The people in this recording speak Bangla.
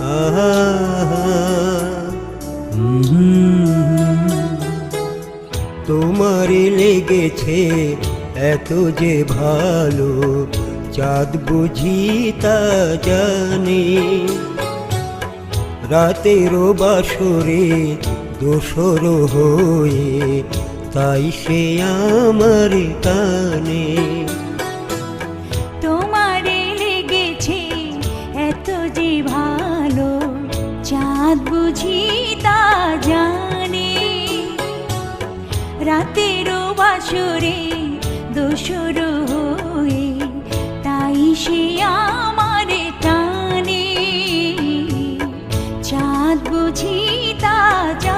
আহা তোমারে লেগেছে এত যে ভালো, চাঁদ বুঝি তা জানে। রাতেরও বাসরে দোসর হয়ে তাই সে আমার কানে। তোমারে লেগেছে এত যে ভালো, চাঁদ বুঝি তা জানে। রাতেরও বাসরে দোসর হয়ে তাই সে আমার টানে। চাঁদ বুঝি তা জানে।